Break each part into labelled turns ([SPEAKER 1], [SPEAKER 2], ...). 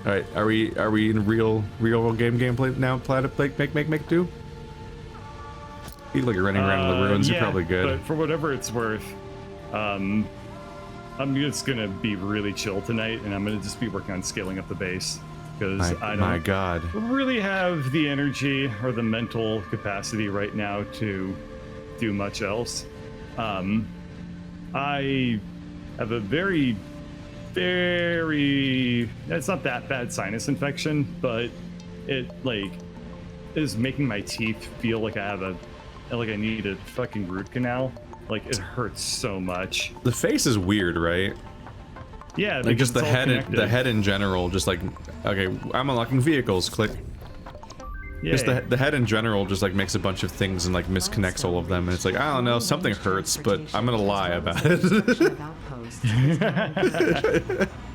[SPEAKER 1] All right, are we in real gameplay now? Make do. You look like you're running around in the ruins.
[SPEAKER 2] Yeah,
[SPEAKER 1] You're probably good.
[SPEAKER 2] But for whatever it's worth, I'm just gonna be really chill tonight, and I'm gonna just be working on scaling up the base because I don't really have the energy or the mental capacity right now to do much else. I have a very it's not that bad sinus infection, but it like is making my teeth feel like I need a fucking root canal. Like it hurts so much.
[SPEAKER 1] The face is weird, right?
[SPEAKER 2] Yeah,
[SPEAKER 1] like just the head in general, just like, okay, I'm unlocking vehicles, click.
[SPEAKER 2] Yeah.
[SPEAKER 1] Just the head in general just like makes a bunch of things and like misconnects all of them, and it's like, I don't know, something hurts, but I'm gonna lie about it.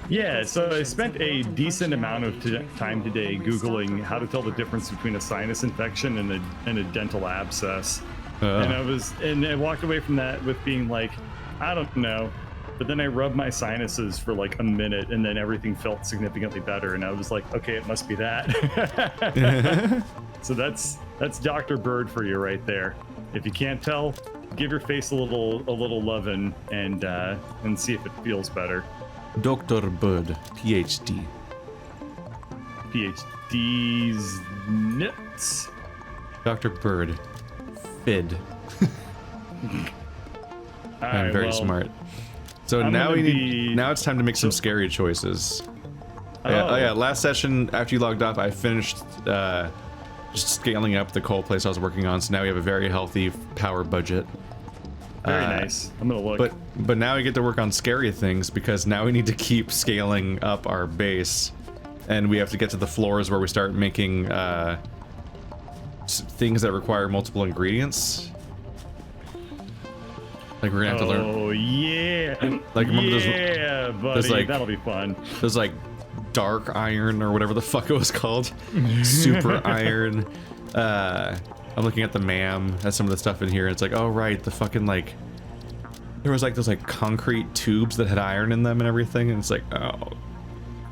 [SPEAKER 2] Yeah, so I spent a decent amount of time today Googling how to tell the difference between a sinus infection and a dental abscess. And I walked away from that with being like, I don't know. But then I rubbed my sinuses for like a minute, and then everything felt significantly better, and I was like, okay, it must be that. So that's Dr. Bird for you right there. If you can't tell, give your face a little lovin' and see if it feels better.
[SPEAKER 1] Dr. Bird, PhD.
[SPEAKER 2] PhD's nuts.
[SPEAKER 1] Dr. Bird, FID. I'm very smart. So now now it's time to make some scary choices. Oh yeah, last session after you logged off, I finished just scaling up the coal place I was working on, so now we have a very healthy power budget.
[SPEAKER 2] Very nice. I'm gonna look.
[SPEAKER 1] But now we get to work on scary things, because now we need to keep scaling up our base, and we have to get to the floors where we start making things that require multiple ingredients. Like we're gonna have to learn.
[SPEAKER 2] Oh yeah.
[SPEAKER 1] Like remember
[SPEAKER 2] buddy,
[SPEAKER 1] like,
[SPEAKER 2] that'll be fun.
[SPEAKER 1] There's like dark iron or whatever the fuck it was called. Super iron. I'm looking at the MAM, at some of the stuff in here, and it's like, oh right, the fucking like there was like those like concrete tubes that had iron in them and everything, and it's like, oh. Okay.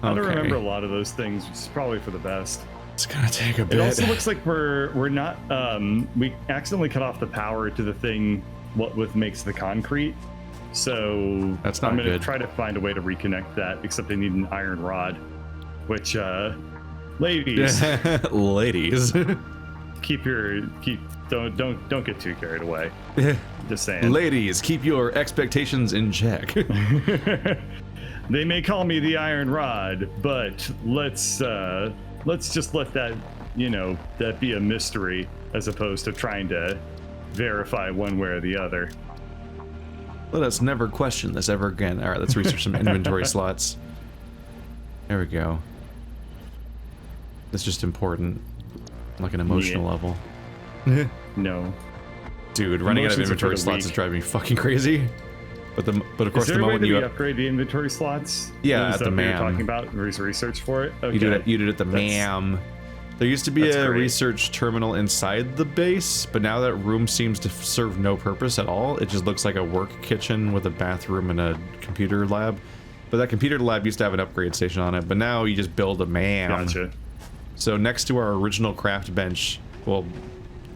[SPEAKER 2] I don't remember a lot of those things, which is probably for the best.
[SPEAKER 1] It's gonna take a bit.
[SPEAKER 2] It also looks like we're not we accidentally cut off the power to the thing what makes the concrete. So
[SPEAKER 1] that's not
[SPEAKER 2] I'm gonna
[SPEAKER 1] good.
[SPEAKER 2] try to find a way to reconnect that, except I need an iron rod. Which ladies
[SPEAKER 1] ladies
[SPEAKER 2] don't get too carried away. Just saying.
[SPEAKER 1] Ladies, keep your expectations in check.
[SPEAKER 2] They may call me the iron rod, but let's just let that, that be a mystery, as opposed to trying to verify one way or the other.
[SPEAKER 1] Let us never question this ever again. All right, let's research some inventory slots. There we go. That's just important, like an emotional level.
[SPEAKER 2] No.
[SPEAKER 1] Dude, running out of inventory slots is driving me fucking crazy. But of course, the moment you
[SPEAKER 2] upgrade the inventory slots,
[SPEAKER 1] yeah, at the MAM.
[SPEAKER 2] Talking about research for it. Okay.
[SPEAKER 1] You did it at the MAM. There used to be a research terminal inside the base, but now that room seems to serve no purpose at all. It just looks like a work kitchen with a bathroom and a computer lab. But that computer lab used to have an upgrade station on it, but now you just build a MAM.
[SPEAKER 2] Gotcha.
[SPEAKER 1] So next to our original craft bench, well,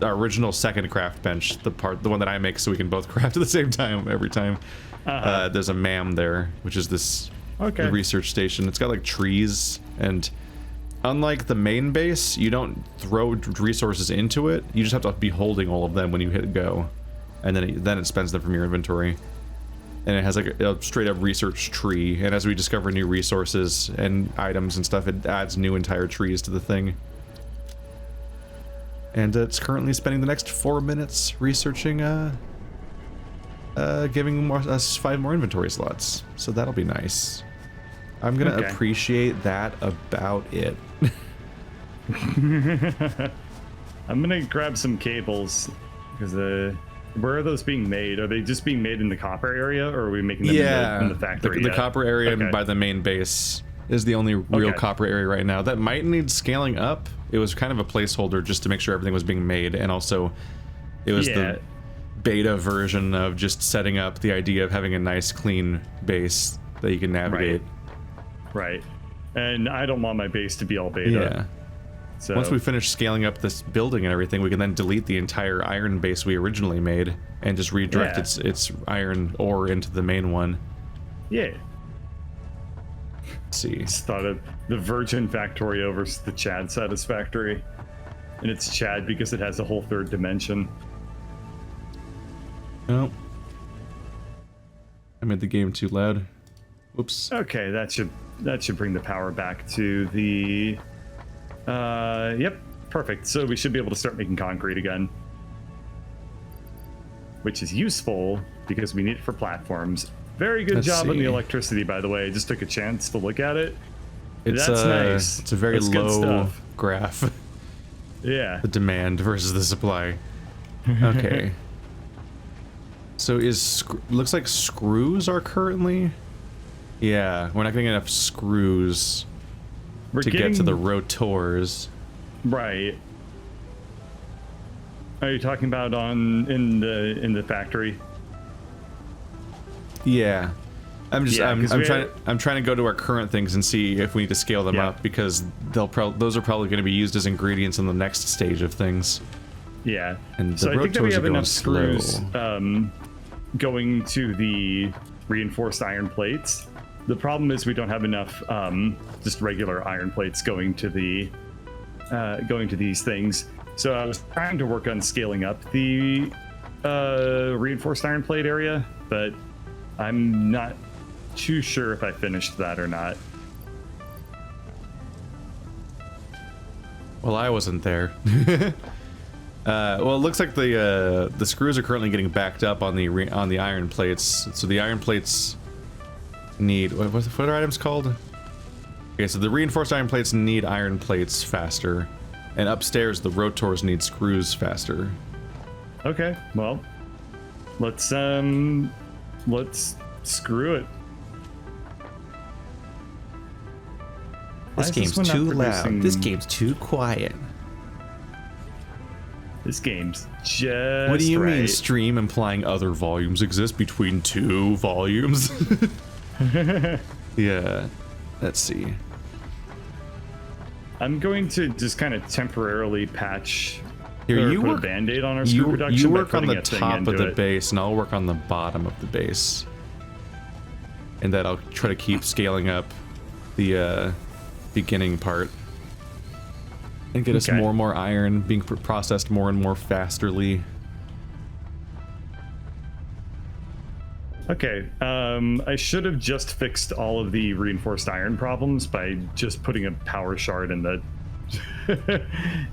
[SPEAKER 1] our original second craft bench, the one that I make so we can both craft at the same time every time, there's a MAM there, which is this research station. It's got like trees, and unlike the main base, you don't throw resources into it. You just have to be holding all of them when you hit go, and then it spends them from your inventory. And it has like a straight up research tree, and as we discover new resources and items and stuff, it adds new entire trees to the thing. And it's currently spending the next 4 minutes researching, giving us 5 more inventory slots. So that'll be nice. I'm gonna appreciate that about it.
[SPEAKER 2] I'm gonna grab some cables, because where are those being made? Are they just being made in the copper area, or are we making them in the factory?
[SPEAKER 1] The copper area by the main base is the only real copper area right now. That might need scaling up. It was kind of a placeholder just to make sure everything was being made, and also it was the beta version of just setting up the idea of having a nice clean base that you can navigate.
[SPEAKER 2] Right. And I don't want my base to be all beta.
[SPEAKER 1] Yeah.
[SPEAKER 2] So
[SPEAKER 1] Once we finish scaling up this building and everything, we can then delete the entire iron base we originally made and just redirect its iron ore into the main one.
[SPEAKER 2] Yeah.
[SPEAKER 1] Let's see.
[SPEAKER 2] Just thought of the Virgin Factory over the Chad Satisfactory. And it's Chad because it has a whole third dimension.
[SPEAKER 1] Oh. I made the game too loud. Whoops.
[SPEAKER 2] Okay, that should bring the power back to the yep, perfect. So we should be able to start making concrete again. Which is useful because we need it for platforms. Very good job on the electricity, by the way. I just took a chance to look at it.
[SPEAKER 1] That's
[SPEAKER 2] nice.
[SPEAKER 1] It's a very low graph.
[SPEAKER 2] Yeah.
[SPEAKER 1] The demand versus the supply. Okay. So looks like screws are currently. Yeah, we're not getting enough screws to get to the rotors.
[SPEAKER 2] Right. Are you talking about in the factory?
[SPEAKER 1] Yeah. I'm trying to go to our current things and see if we need to scale them up, because those are probably going to be used as ingredients in the next stage of things.
[SPEAKER 2] Yeah.
[SPEAKER 1] And
[SPEAKER 2] so
[SPEAKER 1] the
[SPEAKER 2] I think that we
[SPEAKER 1] rotors
[SPEAKER 2] have
[SPEAKER 1] are
[SPEAKER 2] enough
[SPEAKER 1] going
[SPEAKER 2] screws
[SPEAKER 1] slow.
[SPEAKER 2] Going to the reinforced iron plates. The problem is we don't have enough just regular iron plates going to these things. So I was trying to work on scaling up the reinforced iron plate area, but I'm not too sure if I finished that or not.
[SPEAKER 1] Well, I wasn't there. Well, it looks like the screws are currently getting backed up on the iron plates. So the iron plates need what are items called? Okay, so the reinforced iron plates need iron plates faster, and upstairs the rotors need screws faster.
[SPEAKER 2] Okay, well, let's screw it.
[SPEAKER 1] This game's too loud. This game's too quiet.
[SPEAKER 2] This game's just
[SPEAKER 1] What do you mean,
[SPEAKER 2] right.
[SPEAKER 1] stream implying other volumes exist between two volumes? Yeah. Let's see.
[SPEAKER 2] I'm going to just kind of temporarily patch
[SPEAKER 1] Here, you
[SPEAKER 2] put
[SPEAKER 1] work,
[SPEAKER 2] a band-aid on our screw production.
[SPEAKER 1] You
[SPEAKER 2] by
[SPEAKER 1] work on
[SPEAKER 2] putting
[SPEAKER 1] the
[SPEAKER 2] a thing
[SPEAKER 1] top of
[SPEAKER 2] into
[SPEAKER 1] the
[SPEAKER 2] it.
[SPEAKER 1] base, and I'll work on the bottom of the base. And that I'll try to keep scaling up the beginning part. And get us more and more iron being processed more and more fasterly.
[SPEAKER 2] Okay, I should have just fixed all of the reinforced iron problems by just putting a power shard in the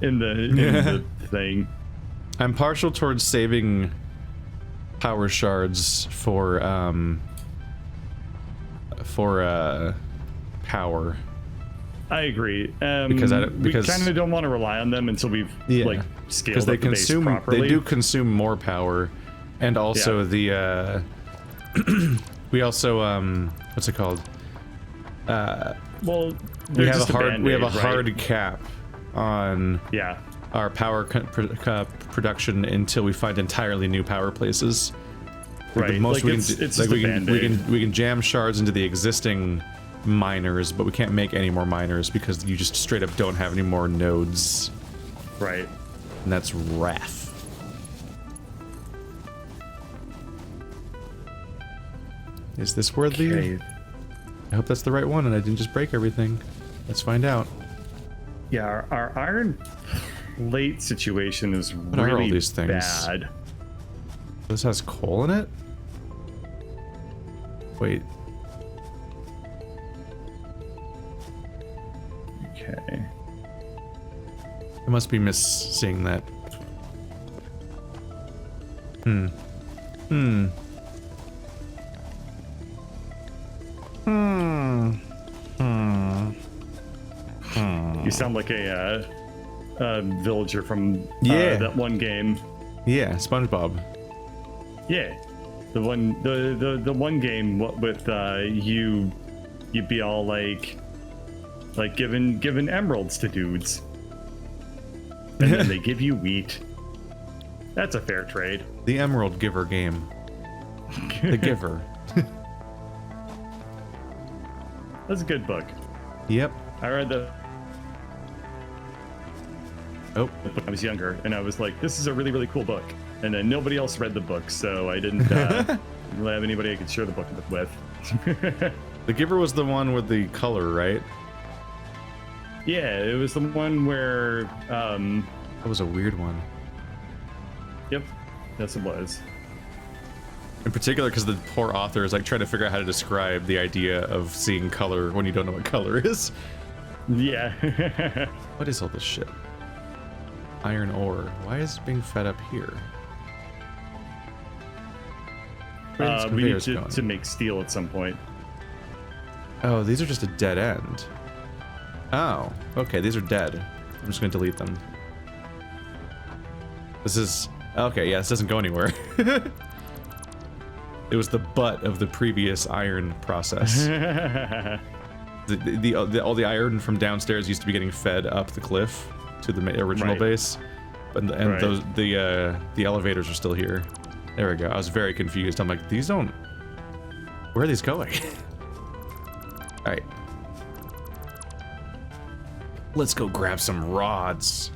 [SPEAKER 2] in the thing.
[SPEAKER 1] I'm partial towards saving power shards for power.
[SPEAKER 2] I agree.
[SPEAKER 1] Because
[SPEAKER 2] we kind of don't want to rely on them until we've like scaled up the base properly.
[SPEAKER 1] They do consume more power, and also the we also what's it called?
[SPEAKER 2] Well,
[SPEAKER 1] we have a hard cap on our power production until we find entirely new power places.
[SPEAKER 2] Right,
[SPEAKER 1] the most
[SPEAKER 2] like
[SPEAKER 1] we can jam shards into the existing miners, but we can't make any more miners because you just straight up don't have any more nodes.
[SPEAKER 2] Right.
[SPEAKER 1] And that's wrath. Is this worthy?
[SPEAKER 2] Okay.
[SPEAKER 1] I hope that's the right one and I didn't just break everything. Let's find out.
[SPEAKER 2] Yeah, our iron plate situation is
[SPEAKER 1] What are
[SPEAKER 2] really
[SPEAKER 1] all these things?
[SPEAKER 2] bad.
[SPEAKER 1] This has coal in it? Wait.
[SPEAKER 2] Okay.
[SPEAKER 1] I must be missing that.
[SPEAKER 2] You sound like a villager from that one game.
[SPEAKER 1] Yeah, SpongeBob.
[SPEAKER 2] Yeah, the one game with you'd be all like giving emeralds to dudes, and then they give you wheat. That's a fair trade.
[SPEAKER 1] The Emerald Giver game. The Giver.
[SPEAKER 2] That's a good book.
[SPEAKER 1] Yep.
[SPEAKER 2] I read the
[SPEAKER 1] Oh.
[SPEAKER 2] when I was younger, and I was like, this is a really, really cool book. And then nobody else read the book, so I didn't really have anybody I could share the book with.
[SPEAKER 1] The Giver was the one with the color, right?
[SPEAKER 2] Yeah, it was the one where,
[SPEAKER 1] That was a weird one.
[SPEAKER 2] yep, yes it was.
[SPEAKER 1] In particular, because the poor author is like trying to figure out how to describe the idea of seeing color when you don't know what color is.
[SPEAKER 2] Yeah.
[SPEAKER 1] What is all this shit? Iron ore. Why is it being fed up here? Where are these
[SPEAKER 2] We need
[SPEAKER 1] conveyors going?
[SPEAKER 2] to make steel at some point.
[SPEAKER 1] Oh, these are just a dead end. Oh, okay, these are dead. I'm just gonna delete them. This is... Okay, yeah, this doesn't go anywhere. It was the butt of the previous iron process. All the iron from downstairs used to be getting fed up the cliff to the original base, and the elevators are still here. There we go. I was very confused. I'm like, these don't... Where are these going? All right. Let's go grab some rods.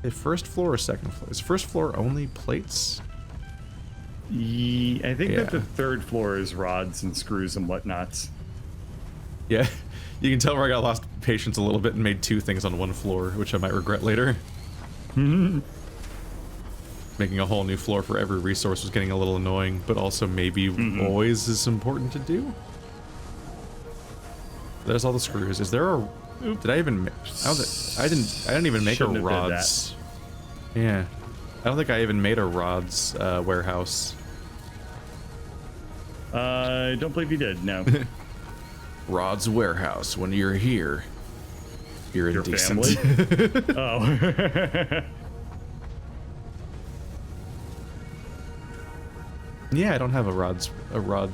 [SPEAKER 1] The first floor or second floor? Is first floor only plates?
[SPEAKER 2] I think that the third floor is rods and screws and whatnots.
[SPEAKER 1] Yeah, you can tell where I got lost patience a little bit and made two things on one floor, which I might regret later. Making a whole new floor for every resource was getting a little annoying, but also maybe always is important to do. There's all the screws. Is there a... Did I even... I didn't even make
[SPEAKER 2] Shouldn't
[SPEAKER 1] a
[SPEAKER 2] have did
[SPEAKER 1] rods... Yeah. I don't think I even made a rods warehouse.
[SPEAKER 2] I don't believe you did, no.
[SPEAKER 1] Rods warehouse. When you're here, you're
[SPEAKER 2] Your
[SPEAKER 1] indecent.
[SPEAKER 2] family? Oh.
[SPEAKER 1] Yeah, I don't have a rods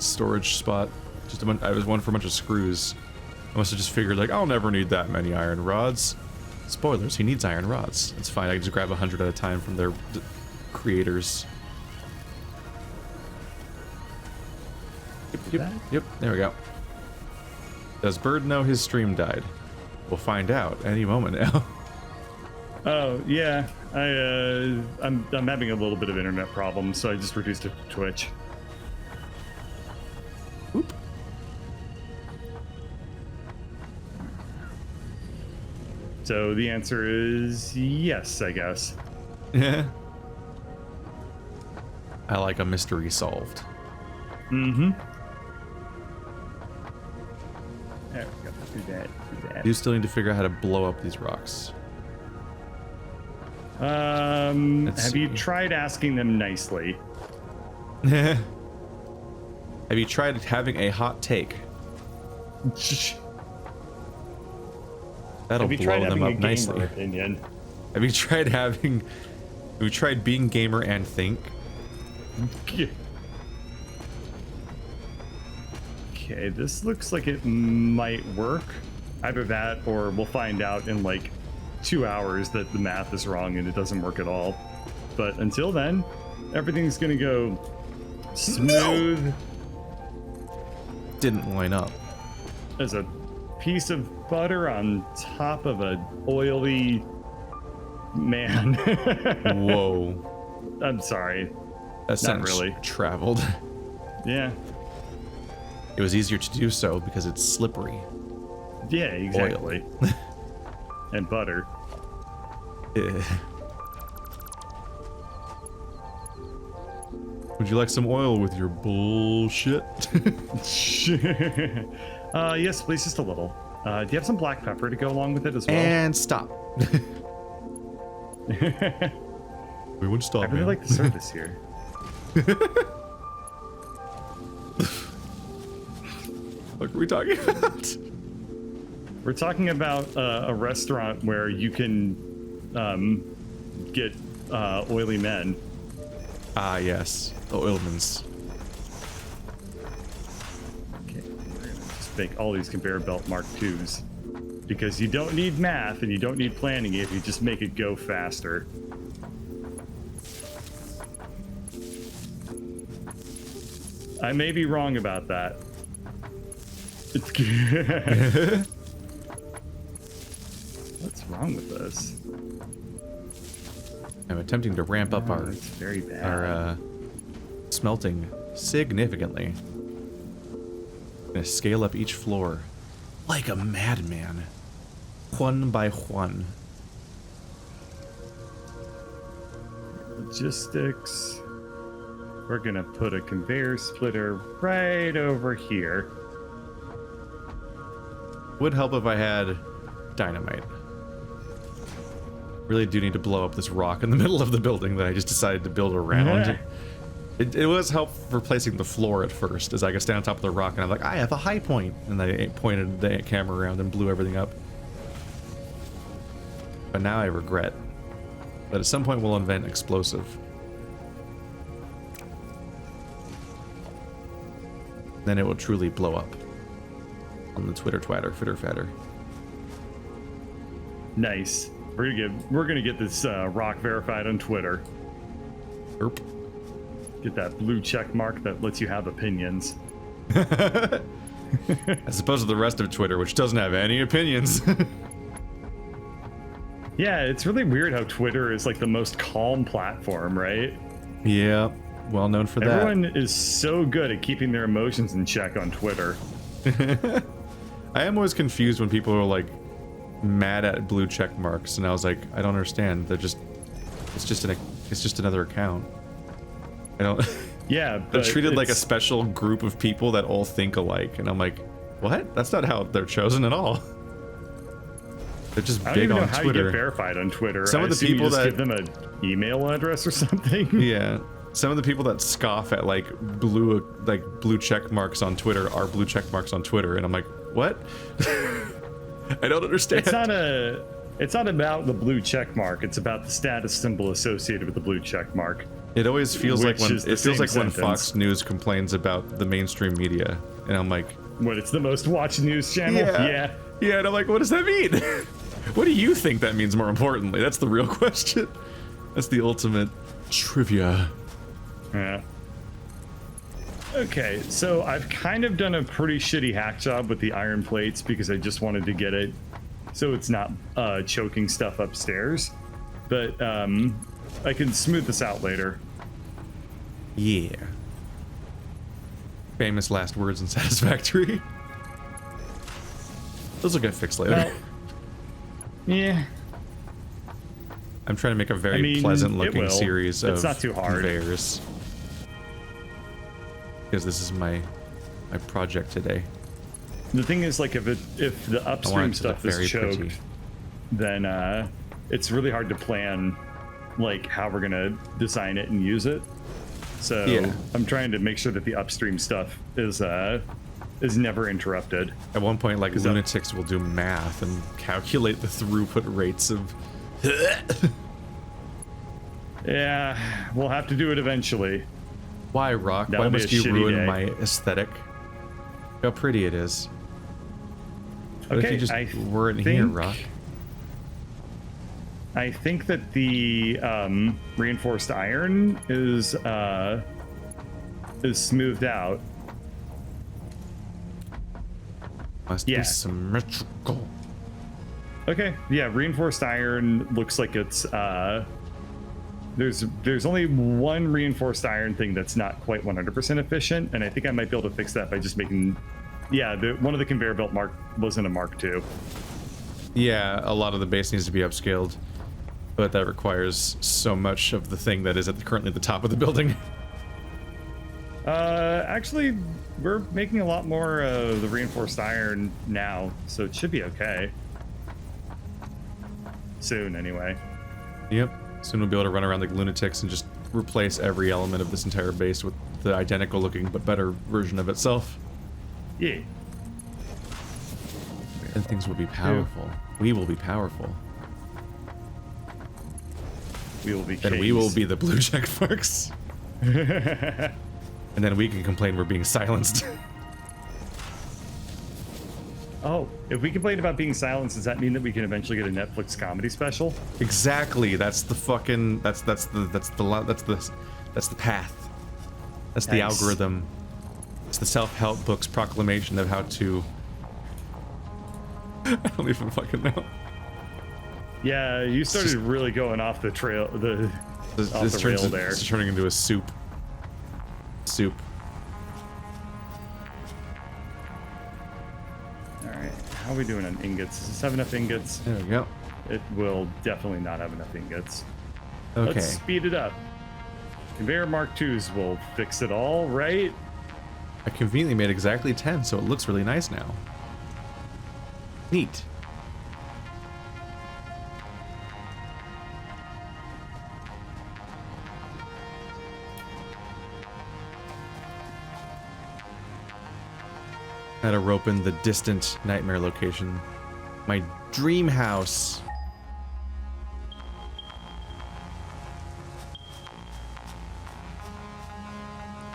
[SPEAKER 1] storage spot. Just I was one for a bunch of screws. I must have just figured like I'll never need that many iron rods. Spoilers, he needs iron rods. It's fine. I can just grab 100 at a time from their creators. Yep. There we go. Does Bird know his stream died? We'll find out any moment now.
[SPEAKER 2] Oh yeah, I'm having a little bit of internet problems, so I just reduced it to Twitch.
[SPEAKER 1] Oop.
[SPEAKER 2] So the answer is yes, I guess.
[SPEAKER 1] Yeah. I like a mystery solved.
[SPEAKER 2] Mm-hmm. There we go. Do that.
[SPEAKER 1] You still need to figure out how to blow up these rocks.
[SPEAKER 2] Have you tried asking them nicely?
[SPEAKER 1] Have you tried having a hot take? That'll
[SPEAKER 2] Have you
[SPEAKER 1] blow
[SPEAKER 2] tried
[SPEAKER 1] them
[SPEAKER 2] having
[SPEAKER 1] up
[SPEAKER 2] a
[SPEAKER 1] nicely.
[SPEAKER 2] gamer opinion?
[SPEAKER 1] Have you tried being gamer and think?
[SPEAKER 2] Okay, this looks like it might work. Either that or we'll find out in like 2 hours that the math is wrong and it doesn't work at all. But until then, everything's gonna go smooth.
[SPEAKER 1] No! Didn't line up.
[SPEAKER 2] As a piece of butter on top of an oily man.
[SPEAKER 1] Whoa.
[SPEAKER 2] I'm sorry.
[SPEAKER 1] That sentence
[SPEAKER 2] really.
[SPEAKER 1] traveled.
[SPEAKER 2] Yeah.
[SPEAKER 1] It was easier to do so because it's slippery.
[SPEAKER 2] Yeah, exactly. And butter.
[SPEAKER 1] Would you like some oil with your bullshit?
[SPEAKER 2] Yes, please, just a little. Do you have some black pepper to go along with it as well?
[SPEAKER 1] And stop. We wouldn't stop.
[SPEAKER 2] I really like the service here.
[SPEAKER 1] What are we talking about?
[SPEAKER 2] We're talking about a restaurant where you can get oily men.
[SPEAKER 1] Ah, yes. The oilmans.
[SPEAKER 2] Okay, we're gonna just make all these conveyor belt Mark IIs. Because you don't need math and you don't need planning if you just make it go faster. I may be wrong about that. It's good. What's wrong with this?
[SPEAKER 1] I'm attempting to ramp up our
[SPEAKER 2] It's very bad.
[SPEAKER 1] our smelting significantly. I'm gonna scale up each floor like a madman, one by one.
[SPEAKER 2] Logistics. We're gonna put a conveyor splitter right over here.
[SPEAKER 1] Would help if I had dynamite. Really do need to blow up this rock in the middle of the building that I just decided to build around. It was helpful for placing the floor at first, as I could stand on top of the rock and I'm like, I have a high point, and I pointed the camera around and blew everything up. But now I regret. But at some point we'll invent explosive. Then it will truly blow up. On the Twitter twatter, fitter fatter.
[SPEAKER 2] Nice. We're gonna get this rock verified on Twitter.
[SPEAKER 1] Erp.
[SPEAKER 2] Get that blue check mark that lets you have opinions.
[SPEAKER 1] As opposed to the rest of Twitter, which doesn't have any opinions.
[SPEAKER 2] Yeah, it's really weird how Twitter is like the most calm platform, right?
[SPEAKER 1] Yeah, well known for that.
[SPEAKER 2] Everyone is so good at keeping their emotions in check on Twitter.
[SPEAKER 1] I am always confused when people are like mad at blue check marks, and I was like, I don't understand. They're just, it's just another account. I don't.
[SPEAKER 2] Yeah,
[SPEAKER 1] They're
[SPEAKER 2] but
[SPEAKER 1] treated like a
[SPEAKER 2] it's-
[SPEAKER 1] special group of people that all think alike, and I'm like, what? That's not how they're chosen at all. They're just
[SPEAKER 2] I don't
[SPEAKER 1] big
[SPEAKER 2] even know
[SPEAKER 1] on
[SPEAKER 2] how you
[SPEAKER 1] Twitter.
[SPEAKER 2] get verified on Twitter.
[SPEAKER 1] Some
[SPEAKER 2] I
[SPEAKER 1] of the
[SPEAKER 2] assume you
[SPEAKER 1] people
[SPEAKER 2] just
[SPEAKER 1] that-
[SPEAKER 2] give them an email address or something.
[SPEAKER 1] Yeah. Some of the people that scoff at like blue check marks on Twitter are blue check marks on Twitter, and I'm like, what? I don't understand.
[SPEAKER 2] It's not about the blue check mark. It's about the status symbol associated with the blue check mark.
[SPEAKER 1] It always feels like
[SPEAKER 2] Which
[SPEAKER 1] when
[SPEAKER 2] is the
[SPEAKER 1] it feels
[SPEAKER 2] same
[SPEAKER 1] like when
[SPEAKER 2] sentence.
[SPEAKER 1] Fox News complains about the mainstream media, and I'm like,
[SPEAKER 2] What? It's the most watched news channel. Yeah.
[SPEAKER 1] yeah, and I'm like, what does that mean? What do you think that means? More importantly, that's the real question. That's the ultimate trivia.
[SPEAKER 2] Yeah. Okay, so I've kind of done a pretty shitty hack job with the iron plates because I just wanted to get it so it's not choking stuff upstairs. But I can smooth this out later.
[SPEAKER 1] Yeah. Famous last words in Satisfactory. Those will get fixed later.
[SPEAKER 2] Well, yeah.
[SPEAKER 1] I'm trying to make a very
[SPEAKER 2] I mean,
[SPEAKER 1] pleasant
[SPEAKER 2] it
[SPEAKER 1] looking
[SPEAKER 2] will.
[SPEAKER 1] series
[SPEAKER 2] It's
[SPEAKER 1] of
[SPEAKER 2] not too hard.
[SPEAKER 1] conveyors. Because this is my project today.
[SPEAKER 2] The thing is, like, if the
[SPEAKER 1] I
[SPEAKER 2] upstream
[SPEAKER 1] want it to look
[SPEAKER 2] stuff is
[SPEAKER 1] very
[SPEAKER 2] choked,
[SPEAKER 1] pretty.
[SPEAKER 2] then it's really hard to plan, like, how we're gonna design it and use it. So
[SPEAKER 1] Yeah.
[SPEAKER 2] I'm trying to make sure that the upstream stuff is never interrupted.
[SPEAKER 1] At one point, like,
[SPEAKER 2] that-
[SPEAKER 1] lunatics will do math and calculate the throughput rates of...
[SPEAKER 2] Yeah, we'll have to do it eventually.
[SPEAKER 1] Why, Rock?
[SPEAKER 2] That'll
[SPEAKER 1] Why
[SPEAKER 2] be a
[SPEAKER 1] must you
[SPEAKER 2] shitty
[SPEAKER 1] ruin
[SPEAKER 2] day.
[SPEAKER 1] my aesthetic? How pretty it is. What if
[SPEAKER 2] Okay,
[SPEAKER 1] you just
[SPEAKER 2] I
[SPEAKER 1] weren't here,
[SPEAKER 2] think-
[SPEAKER 1] Rock?
[SPEAKER 2] I think that the reinforced iron is smoothed out.
[SPEAKER 1] Must
[SPEAKER 2] yeah.
[SPEAKER 1] be symmetrical.
[SPEAKER 2] Okay, yeah, reinforced iron looks like it's there's only one reinforced iron thing that's not quite 100% efficient, and I think I might be able to fix that by just making, yeah, one of the conveyor belt mark wasn't a Mark II.
[SPEAKER 1] Yeah, a lot of the base needs to be upscaled, but that requires so much of the thing that is currently at the top of the building.
[SPEAKER 2] Actually, we're making a lot more of the reinforced iron now, so it should be okay. Soon, anyway.
[SPEAKER 1] Yep. Soon we'll be able to run around like lunatics and just replace every element of this entire base with the identical looking but better version of itself.
[SPEAKER 2] Yeah.
[SPEAKER 1] And things will be powerful. We will be powerful.
[SPEAKER 2] We will be
[SPEAKER 1] Then we will be the blue check marks. And then we can complain we're being silenced.
[SPEAKER 2] Oh, if we complain about being silenced, does that mean that we can eventually get a Netflix comedy special?
[SPEAKER 1] Exactly. That's the fucking. That's the path. That's the
[SPEAKER 2] Nice.
[SPEAKER 1] algorithm. It's the self-help book's proclamation of how to I don't even fucking know.
[SPEAKER 2] Yeah, you started really going off the trail, off the rail there.
[SPEAKER 1] It's turning into a soup. Soup.
[SPEAKER 2] All right, how are we doing on ingots? Does this have enough ingots?
[SPEAKER 1] There we go.
[SPEAKER 2] It will definitely not have enough ingots.
[SPEAKER 1] Okay.
[SPEAKER 2] Let's speed it up. Conveyor Mark IIs will fix it all, right?
[SPEAKER 1] I conveniently made exactly 10, so it looks really nice now. Neat. Had to rope in the distant nightmare location. My dream house.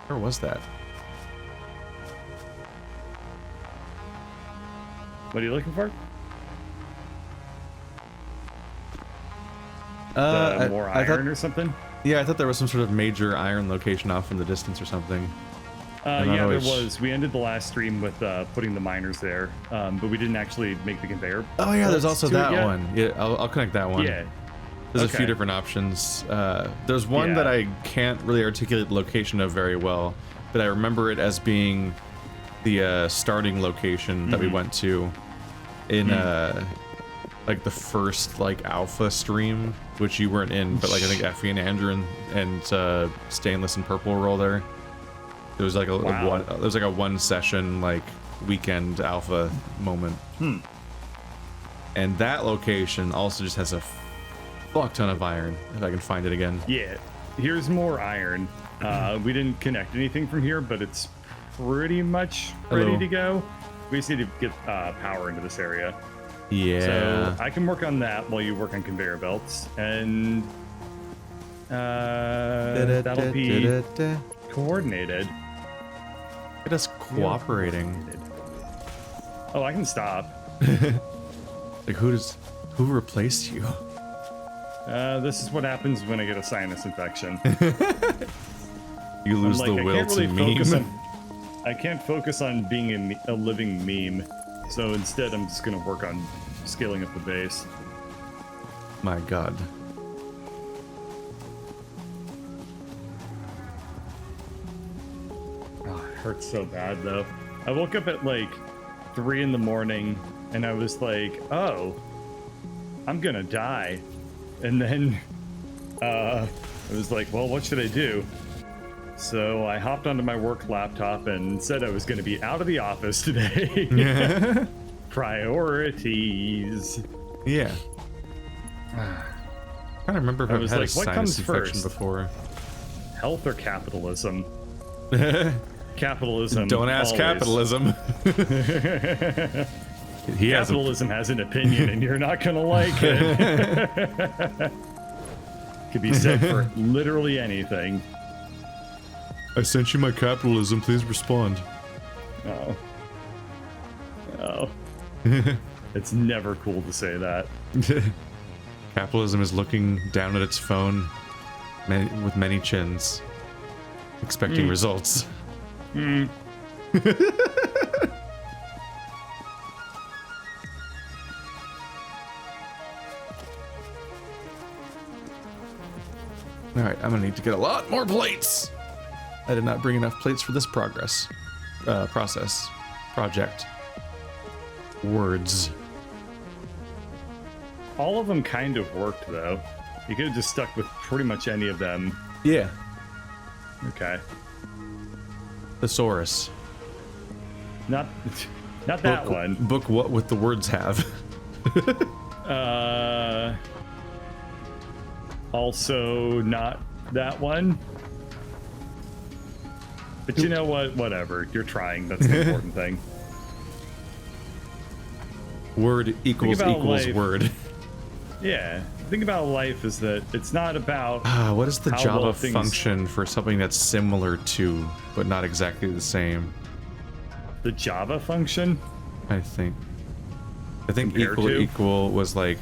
[SPEAKER 1] Where was that?
[SPEAKER 2] What are you looking for? More iron or something?
[SPEAKER 1] Yeah, I thought there was some sort of major iron location off in the distance or something.
[SPEAKER 2] Yeah, there was. We ended the last stream with putting the miners there, but we didn't actually make the conveyor.
[SPEAKER 1] Oh yeah, there's also that one. Yeah, I'll connect that one.
[SPEAKER 2] Yeah.
[SPEAKER 1] There's a few different options. There's one that I can't really articulate the location of very well, but I remember it as being the starting location that we went to in like the first like alpha stream, which you weren't in, but like I think Effie and Andrew and Stainless and Purple were all there. There was like a one session like weekend alpha moment. And that location also just has a fuck ton of iron, if I can find it again.
[SPEAKER 2] Yeah, here's more iron. We didn't connect anything from here, but it's pretty much ready to go. We just need to get power into this area.
[SPEAKER 1] Yeah.
[SPEAKER 2] So I can work on that while you work on conveyor belts, and that'll be coordinated.
[SPEAKER 1] Look at us cooperating.
[SPEAKER 2] Oh, I can stop.
[SPEAKER 1] Like who replaced you?
[SPEAKER 2] This is what happens when I get a sinus infection.
[SPEAKER 1] You lose the will to meme.
[SPEAKER 2] I can't focus on being a living meme, so instead I'm just gonna work on scaling up the base.
[SPEAKER 1] My god.
[SPEAKER 2] Oh, it hurts so bad though. I woke up at like 3 in the morning and I was like, oh, I'm gonna die. And then I was like, well, what should I do? So I hopped onto my work laptop and said I was going to be out of the office today. Priorities.
[SPEAKER 1] Yeah. I don't remember if I've had a sinus infection before.
[SPEAKER 2] Health or capitalism? Capitalism.
[SPEAKER 1] Don't ask
[SPEAKER 2] always.
[SPEAKER 1] capitalism.
[SPEAKER 2] Capitalism has an opinion and you're not going to like it. Could be said for literally anything.
[SPEAKER 1] I sent you my capitalism, please respond.
[SPEAKER 2] Oh. Oh. It's never cool to say that.
[SPEAKER 1] Capitalism is looking down at its phone with many chins, expecting results. Alright, I'm gonna need to get a lot more plates! I did not bring enough plates for this project. Words.
[SPEAKER 2] All of them kind of worked, though. You could have just stuck with pretty much any of them.
[SPEAKER 1] Yeah.
[SPEAKER 2] Okay.
[SPEAKER 1] Thesaurus.
[SPEAKER 2] Not that one.
[SPEAKER 1] Book what with the words have.
[SPEAKER 2] Also not that one. But you know what? Whatever. You're trying. That's the important thing.
[SPEAKER 1] Word equals
[SPEAKER 2] life.
[SPEAKER 1] word.
[SPEAKER 2] Yeah. The thing about life is that it's not about
[SPEAKER 1] what is the
[SPEAKER 2] how
[SPEAKER 1] Java
[SPEAKER 2] well things...
[SPEAKER 1] function for something that's similar to, but not exactly the same?
[SPEAKER 2] The Java function?
[SPEAKER 1] I think
[SPEAKER 2] Compared
[SPEAKER 1] equal was like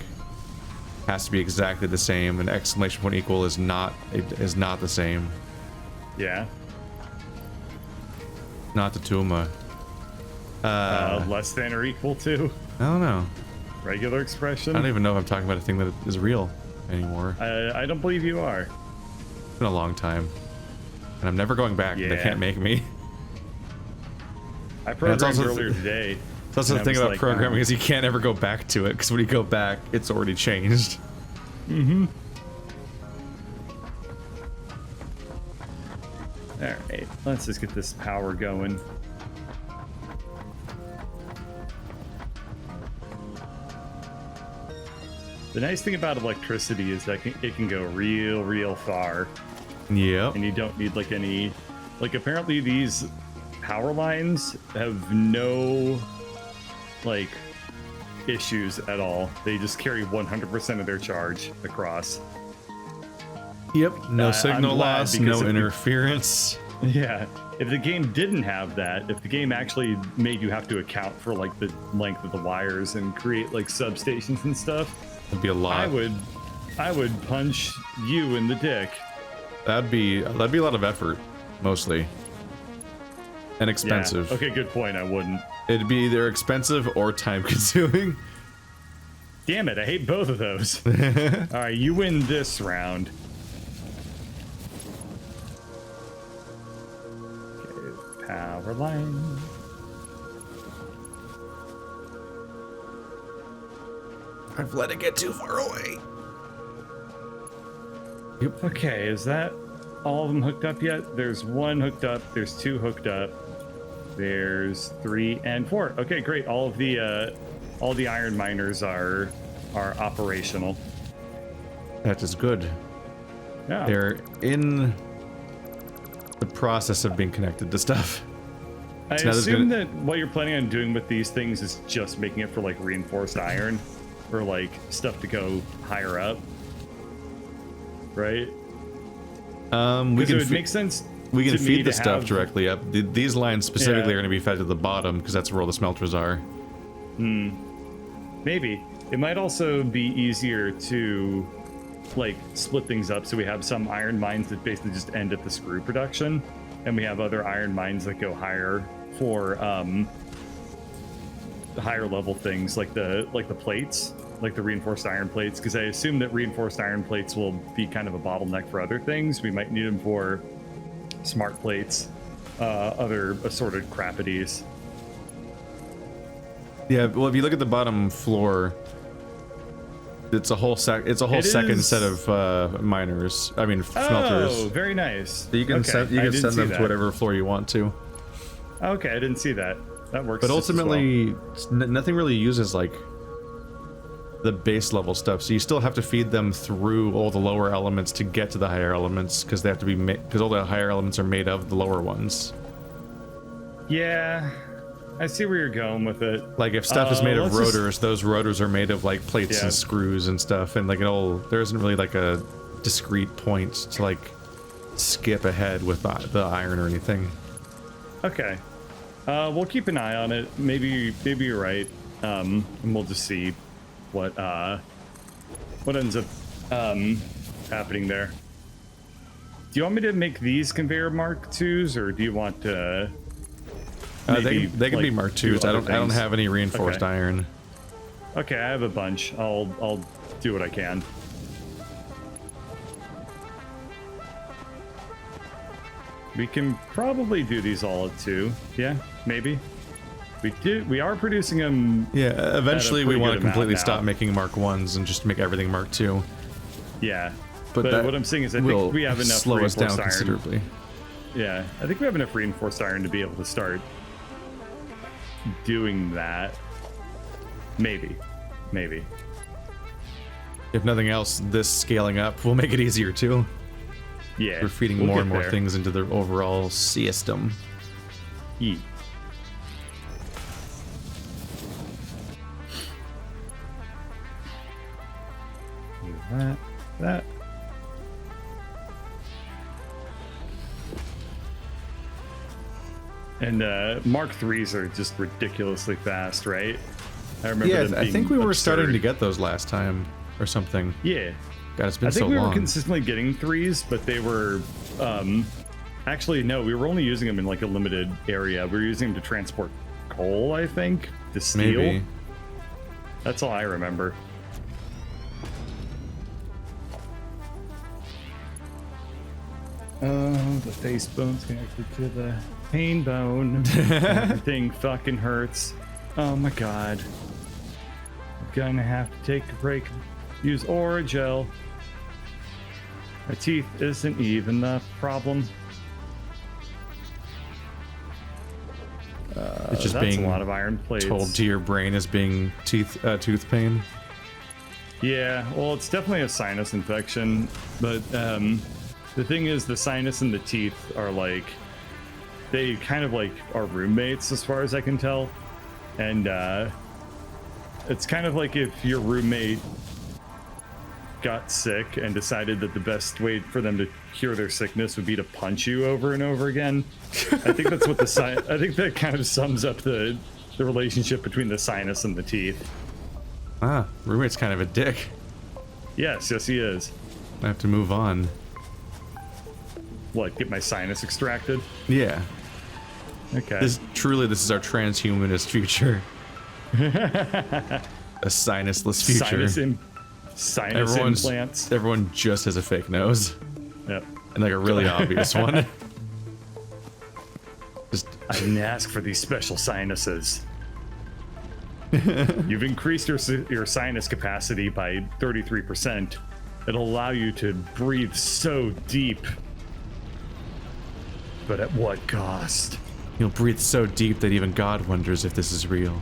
[SPEAKER 1] has to be exactly the same, and exclamation point equal is not the same.
[SPEAKER 2] Yeah.
[SPEAKER 1] Not the Tuma.
[SPEAKER 2] Less than or equal to?
[SPEAKER 1] I don't know.
[SPEAKER 2] regular expression.
[SPEAKER 1] I don't even know if I'm talking about a thing that is real anymore.
[SPEAKER 2] I don't believe you are.
[SPEAKER 1] It's been a long time. And I'm never going back.
[SPEAKER 2] Yeah.
[SPEAKER 1] They can't make me.
[SPEAKER 2] I programmed earlier today.
[SPEAKER 1] It's also the thing about programming is you can't ever go back to it, because when you go back, it's already changed.
[SPEAKER 2] Mm-hmm. Alright, let's just get this power going. The nice thing about electricity is that it can go real far.
[SPEAKER 1] Yeah.
[SPEAKER 2] And you don't need like any... Like apparently these power lines have no like issues at all. They just carry 100% of their charge across.
[SPEAKER 1] Yep. No signal loss, no interference.
[SPEAKER 2] Yeah. If the game didn't have that, if the game actually made you have to account for like the length of the wires and create like substations and stuff,
[SPEAKER 1] it'd be a lot.
[SPEAKER 2] I would punch you in the dick.
[SPEAKER 1] That'd be a lot of effort, mostly. And expensive.
[SPEAKER 2] Yeah. Okay, good point. I wouldn't.
[SPEAKER 1] It'd be either expensive or time consuming.
[SPEAKER 2] Damn it, I hate both of those. Alright, you win this round. Okay, power line.
[SPEAKER 1] I've let it get too far away. Yep.
[SPEAKER 2] Okay, is that all of them hooked up yet? There's one hooked up, there's two hooked up, there's 3 and 4. Okay, great. All the iron miners are operational.
[SPEAKER 1] That is good.
[SPEAKER 2] Yeah.
[SPEAKER 1] They're in the process of being connected to stuff.
[SPEAKER 2] I assume that what you're planning on doing with these things is just making it for like reinforced iron or like stuff to go higher up. Right?
[SPEAKER 1] We can
[SPEAKER 2] it would make sense.
[SPEAKER 1] We can
[SPEAKER 2] to
[SPEAKER 1] feed
[SPEAKER 2] me
[SPEAKER 1] the
[SPEAKER 2] to
[SPEAKER 1] stuff
[SPEAKER 2] have...
[SPEAKER 1] directly up. These lines specifically are going to be fed to the bottom because that's where all the smelters are.
[SPEAKER 2] Maybe. It might also be easier to like split things up so we have some iron mines that basically just end at the screw production, and we have other iron mines that go higher for the higher level things like the plates, like the reinforced iron plates, because I assume that reinforced iron plates will be kind of a bottleneck for other things. We might need them for smart plates, other assorted crappities.
[SPEAKER 1] Yeah, well, if you look at the bottom floor, it's a whole second set of miners. I mean smelters.
[SPEAKER 2] Oh, very nice.
[SPEAKER 1] So you can send them to whatever floor you want to.
[SPEAKER 2] Okay, I didn't see that. That works.
[SPEAKER 1] But ultimately, nothing really uses like the base level stuff. So you still have to feed them through all the lower elements to get to the higher elements, because they have to be because all the higher elements are made of the lower ones.
[SPEAKER 2] Yeah, I see where you're going with it.
[SPEAKER 1] Like if stuff is made of rotors, those rotors are made of like plates and screws and stuff, and like there isn't really like a discrete point to like skip ahead with the iron or anything.
[SPEAKER 2] Okay, we'll keep an eye on it. Maybe you're right, and we'll just see what ends up happening there. Do you want me to make these conveyor Mark IIs, or do you want to?
[SPEAKER 1] They can be Mark IIs. I don't have any reinforced iron.
[SPEAKER 2] Okay, I have a bunch. I'll do what I can. We can probably do these all at 2. Yeah, maybe. We are producing them.
[SPEAKER 1] Yeah, eventually we want to completely stop making Mark 1s and just make everything Mark 2.
[SPEAKER 2] Yeah, but what I'm saying is I think we have enough
[SPEAKER 1] slow us down
[SPEAKER 2] iron.
[SPEAKER 1] considerably.
[SPEAKER 2] Yeah, I think we have enough reinforced iron to be able to start doing that. Maybe.
[SPEAKER 1] If nothing else, this scaling up will make it easier too.
[SPEAKER 2] Yeah,
[SPEAKER 1] we're feeding more and more things into the overall system.
[SPEAKER 2] Yeah. That. And Mark IIIs are just ridiculously fast, right? I remember.
[SPEAKER 1] Yeah,
[SPEAKER 2] them
[SPEAKER 1] I think we were
[SPEAKER 2] absurd.
[SPEAKER 1] starting to get those last time or something.
[SPEAKER 2] Yeah.
[SPEAKER 1] God, it's been so long.
[SPEAKER 2] I think we were consistently getting 3s, but they were actually no, we were only using them in like a limited area. We were using them to transport coal, I think, to steel.
[SPEAKER 1] Maybe.
[SPEAKER 2] That's all I remember. Oh, the face bone's connected to the pain bone. Everything fucking hurts. Oh my god. I'm gonna have to take a break. Use Oragel. My teeth isn't even the problem.
[SPEAKER 1] It's just
[SPEAKER 2] that's
[SPEAKER 1] being
[SPEAKER 2] a lot of iron plates.
[SPEAKER 1] told to your brain as being tooth pain.
[SPEAKER 2] Yeah, well, it's definitely a sinus infection, but the thing is, the sinus and the teeth are like, they kind of like are roommates as far as I can tell, and it's kind of like if your roommate got sick and decided that the best way for them to cure their sickness would be to punch you over and over again. I think that's what I think that kind of sums up the relationship between the sinus and the teeth.
[SPEAKER 1] Ah, roommate's kind of a dick.
[SPEAKER 2] Yes, he is.
[SPEAKER 1] I have to move on.
[SPEAKER 2] What, get my sinus extracted?
[SPEAKER 1] Yeah.
[SPEAKER 2] Okay.
[SPEAKER 1] This is our transhumanist future. A sinusless future.
[SPEAKER 2] Sinus implants.
[SPEAKER 1] Everyone just has a fake nose.
[SPEAKER 2] Yep.
[SPEAKER 1] And like a really obvious one. Just,
[SPEAKER 2] I didn't ask for these special sinuses. You've increased your sinus capacity by 33%. It'll allow you to breathe so deep. But at what cost?
[SPEAKER 1] you'll breathe so deep that even God wonders if this is real.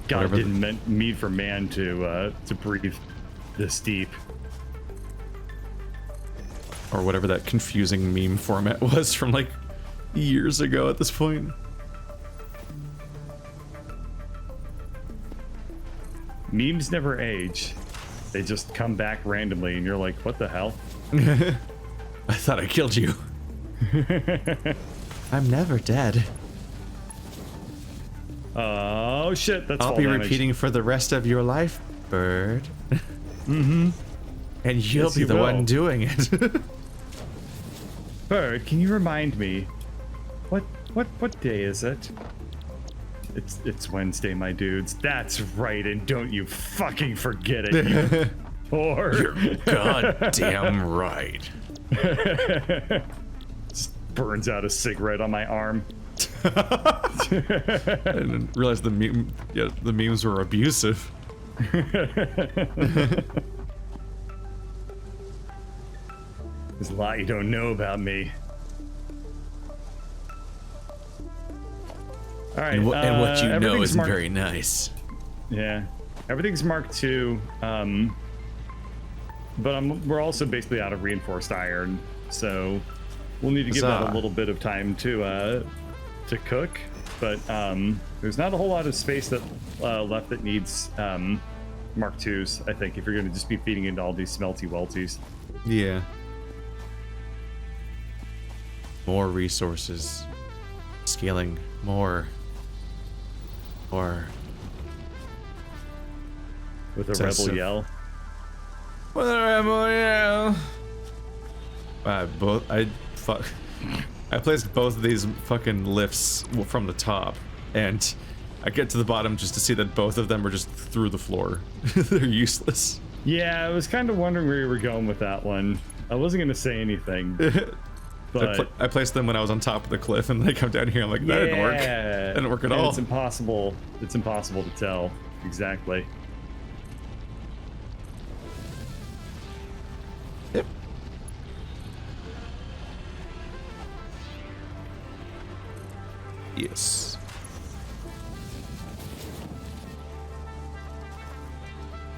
[SPEAKER 2] God didn't mean for man to breathe this deep.
[SPEAKER 1] Or whatever that confusing meme format was from like years ago at this point.
[SPEAKER 2] Memes never age. They just come back randomly and you're like, what the hell?
[SPEAKER 1] I thought I killed you. I'm never dead.
[SPEAKER 2] Oh shit, that's
[SPEAKER 1] I'll be repeating for the rest of your life, bird.
[SPEAKER 2] Mm-hmm.
[SPEAKER 1] And you'll be the one doing it.
[SPEAKER 2] Bird, can you remind me? What day is it? It's Wednesday, my dudes. That's right, and don't you fucking forget it, you whore.
[SPEAKER 1] You're goddamn right.
[SPEAKER 2] Just burns out a cigarette on my arm.
[SPEAKER 1] I didn't realize the memes were abusive.
[SPEAKER 2] There's a lot you don't know about me. All right,
[SPEAKER 1] and what you know isn't very nice.
[SPEAKER 2] Yeah, everything's Mark II, but we're also basically out of reinforced iron, so we'll need to give that a little bit of time to cook. But there's not a whole lot of space that left that needs Mark IIs. I think if you're going to just be feeding into all these smelty welties.
[SPEAKER 1] Yeah. More resources. Scaling more. Or
[SPEAKER 2] with a rebel yell.
[SPEAKER 1] With a rebel yell. I placed both of these fucking lifts from the top, and I get to the bottom just to see that both of them are just through the floor. They're useless.
[SPEAKER 2] Yeah, I was kind of wondering where you were going with that one. I wasn't gonna say anything. But
[SPEAKER 1] I placed them when I was on top of the cliff, and then I come down here. I'm like, that didn't work. That didn't work at all.
[SPEAKER 2] It's impossible. It's impossible to tell exactly.
[SPEAKER 1] Yep. Yes.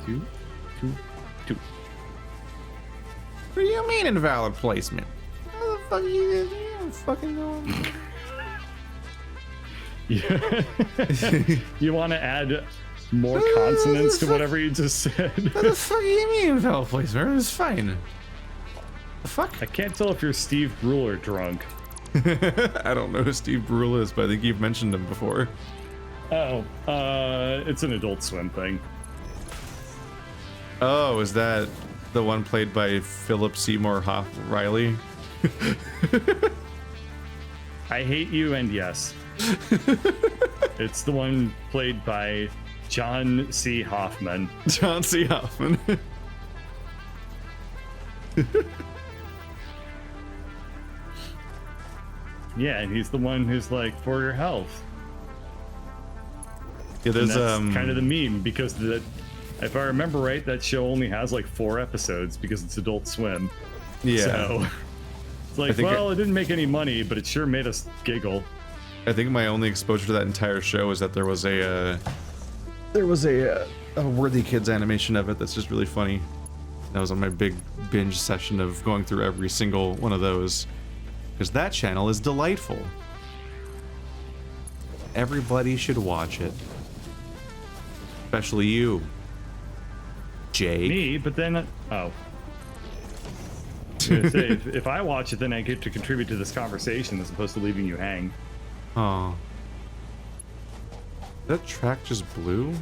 [SPEAKER 2] Two.
[SPEAKER 1] What do you mean invalid placement? How the fuck you fucking going?
[SPEAKER 2] Yeah. You want to add more consonants to whatever you just said?
[SPEAKER 1] What the fuck do you mean invalid placement? It's fine. The fuck?
[SPEAKER 2] I can't tell if you're Steve Brule or drunk.
[SPEAKER 1] I don't know who Steve Brule is, but I think you've mentioned him before.
[SPEAKER 2] Oh, it's an Adult Swim thing.
[SPEAKER 1] Oh, is that the one played by Philip Seymour Riley?
[SPEAKER 2] I hate you, and yes. It's the one played by John C. Hoffman.
[SPEAKER 1] John C. Hoffman.
[SPEAKER 2] Yeah, and he's the one who's like, for your health.
[SPEAKER 1] Yeah, there's
[SPEAKER 2] and that's kind of the meme, because if I remember right, that show only has like 4 episodes because it's Adult Swim.
[SPEAKER 1] Yeah.
[SPEAKER 2] So it's like, well, it didn't make any money, but it sure made us giggle.
[SPEAKER 1] I think my only exposure to that entire show is that there was a Worthy Kids animation of it that's just really funny. That was on my big binge session of going through every single one of those, because that channel is delightful. Everybody should watch it, especially you, Jake.
[SPEAKER 2] Me, but then oh. I was gonna say, if I watch it, then I get to contribute to this conversation as opposed to leaving you hang.
[SPEAKER 1] Oh. That track just blew?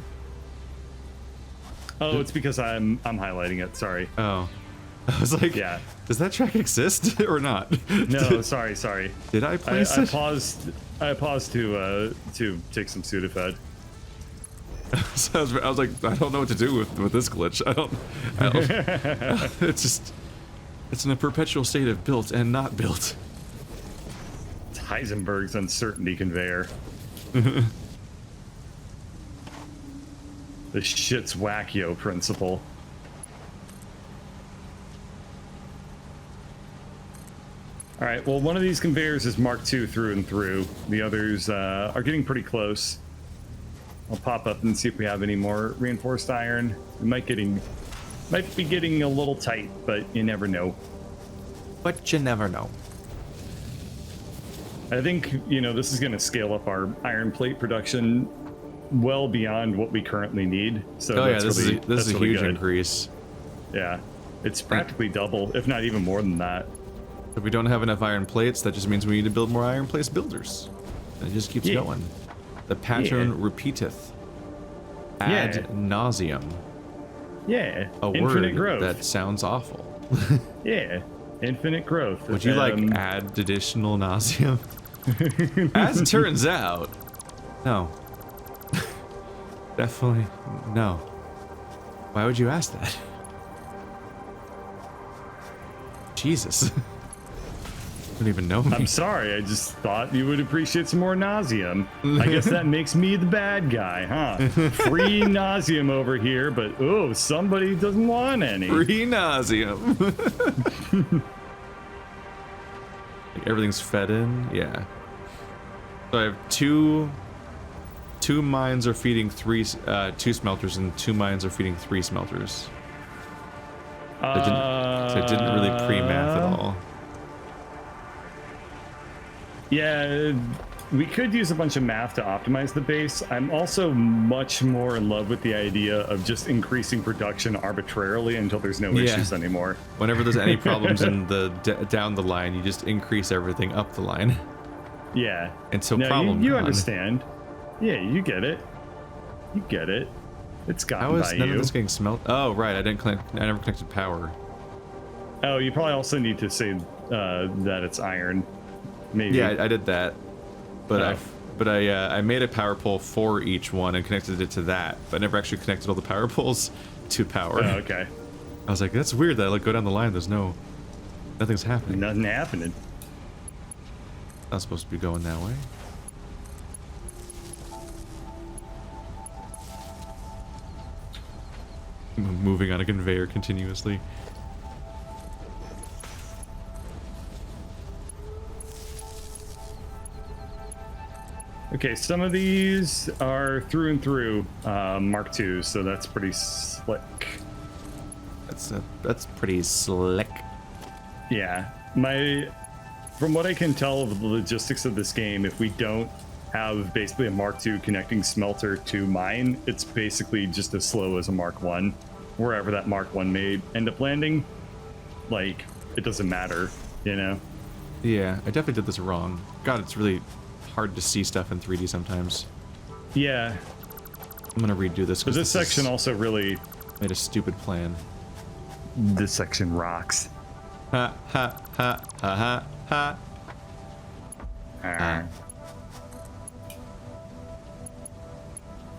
[SPEAKER 2] Oh, it's because I'm highlighting it. Sorry.
[SPEAKER 1] Oh. I was like,
[SPEAKER 2] yeah.
[SPEAKER 1] Does that track exist or not?
[SPEAKER 2] No, sorry.
[SPEAKER 1] Did I place it?
[SPEAKER 2] I paused to take some Sudafed.
[SPEAKER 1] So I was like, I don't know what to do with this glitch. I don't it's in a perpetual state of built and not built.
[SPEAKER 2] It's Heisenberg's uncertainty conveyor. The shit's wackio principle. All right, well, one of these conveyors is Mark II through and through. The others are getting pretty close. I'll pop up and see if we have any more reinforced iron. We might be getting a little tight, but you never know.
[SPEAKER 1] But you never know.
[SPEAKER 2] I think, this is going to scale up our iron plate production well beyond what we currently need. So
[SPEAKER 1] this is a huge
[SPEAKER 2] good.
[SPEAKER 1] increase.
[SPEAKER 2] Yeah, it's practically double, if not even more than that.
[SPEAKER 1] If we don't have enough iron plates, that just means we need to build more iron place builders. And it just keeps going. The pattern repeateth. Ad nauseum.
[SPEAKER 2] Yeah.
[SPEAKER 1] A
[SPEAKER 2] Infinite
[SPEAKER 1] word
[SPEAKER 2] growth.
[SPEAKER 1] that sounds awful.
[SPEAKER 2] Yeah. Infinite growth.
[SPEAKER 1] Would you like add additional nauseum? As it turns out, no. Definitely no. Why would you ask that? Jesus. You don't even know me.
[SPEAKER 2] I'm sorry, I just thought you would appreciate some more nauseum. I guess that makes me the bad guy, huh? Free nauseum over here, but somebody doesn't want any.
[SPEAKER 1] Free nauseum. Everything's fed in? Yeah. So I have two mines are feeding two smelters, and 2 mines are feeding 3 smelters. So I didn't really pre-math at all.
[SPEAKER 2] Yeah, we could use a bunch of math to optimize the base. I'm also much more in love with the idea of just increasing production arbitrarily until there's no issues anymore.
[SPEAKER 1] Whenever there's any problems in the down the line, you just increase everything up the line.
[SPEAKER 2] Yeah.
[SPEAKER 1] And so problem
[SPEAKER 2] you understand. Yeah, you get it. You get it. It's gotten by you.
[SPEAKER 1] None of this getting smelt. Oh, right. I never connected power.
[SPEAKER 2] Oh, you probably also need to say that it's iron. Maybe.
[SPEAKER 1] Yeah, I did that, but I made a power pole for each one and connected it to that, but never actually connected all the power poles to power.
[SPEAKER 2] Oh, okay.
[SPEAKER 1] I was like, that's weird that I go down the line. Nothing's happening.
[SPEAKER 2] Nothing happening.
[SPEAKER 1] Not supposed to be going that way. Moving on a conveyor continuously.
[SPEAKER 2] Okay, some of these are through and through Mark II, so that's pretty slick.
[SPEAKER 1] That's pretty slick.
[SPEAKER 2] Yeah, from what I can tell of the logistics of this game, if we don't have basically a Mark II connecting smelter to mine, it's basically just as slow as a Mark I. Wherever that Mark I may end up landing, like, it doesn't matter,
[SPEAKER 1] Yeah, I definitely did this wrong. God, it's really hard to see stuff in 3D sometimes.
[SPEAKER 2] Yeah.
[SPEAKER 1] I'm gonna redo this.
[SPEAKER 2] But this section also really
[SPEAKER 1] made a stupid plan.
[SPEAKER 2] This section rocks.
[SPEAKER 1] Ha ha ha ha ha ha.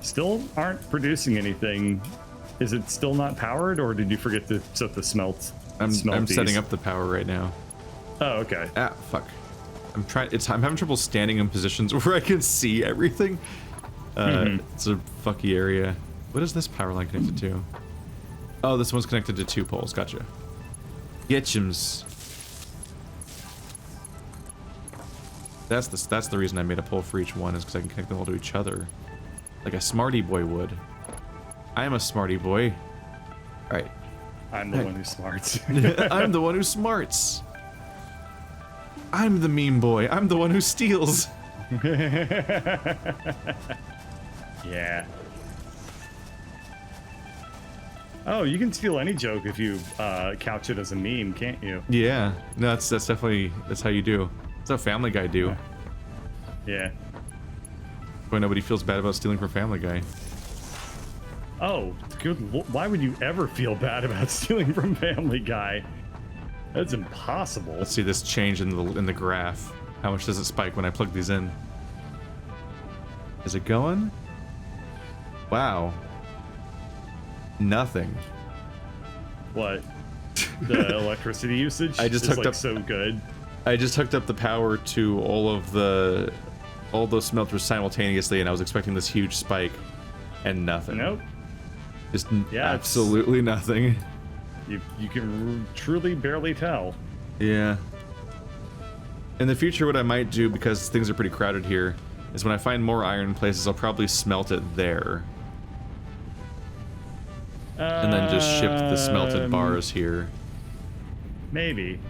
[SPEAKER 2] still aren't producing anything. Is it still not powered, or did you forget to set the smelt?
[SPEAKER 1] I'm setting up the power right now.
[SPEAKER 2] Oh, okay.
[SPEAKER 1] Ah, fuck. I'm having trouble standing in positions where I can see everything. It's a fucky area. What is this power line connected to? Oh, this one's connected to 2 poles. Gotcha. Getchums. That's the reason I made a pole for each one, is because I can connect them all to each other, like a smarty boy would. I am a smarty boy. All right.
[SPEAKER 2] I'm the one who smarts.
[SPEAKER 1] I'm the one who smarts. I'm the meme boy. I'm the one who steals.
[SPEAKER 2] Yeah. Oh, you can steal any joke if you couch it as a meme, can't you?
[SPEAKER 1] Yeah. No, that's definitely how you do. That's how Family Guy do.
[SPEAKER 2] Yeah.
[SPEAKER 1] Boy, nobody feels bad about stealing from Family Guy.
[SPEAKER 2] Oh, good. Why would you ever feel bad about stealing from Family Guy? That's impossible.
[SPEAKER 1] Let's see this change in the graph. How much does it spike when I plug these in? Is it going? Wow. Nothing.
[SPEAKER 2] What? The electricity usage?
[SPEAKER 1] I just
[SPEAKER 2] is
[SPEAKER 1] hooked
[SPEAKER 2] like
[SPEAKER 1] up
[SPEAKER 2] so good.
[SPEAKER 1] I just hooked up the power to all those smelters simultaneously, and I was expecting this huge spike, and nothing.
[SPEAKER 2] Nope.
[SPEAKER 1] Just
[SPEAKER 2] Yeah,
[SPEAKER 1] absolutely nothing.
[SPEAKER 2] You can truly barely tell.
[SPEAKER 1] Yeah. In the future, what I might do, because things are pretty crowded here, is when I find more iron places, I'll probably smelt it there. And then just ship the smelted bars here.
[SPEAKER 2] Maybe.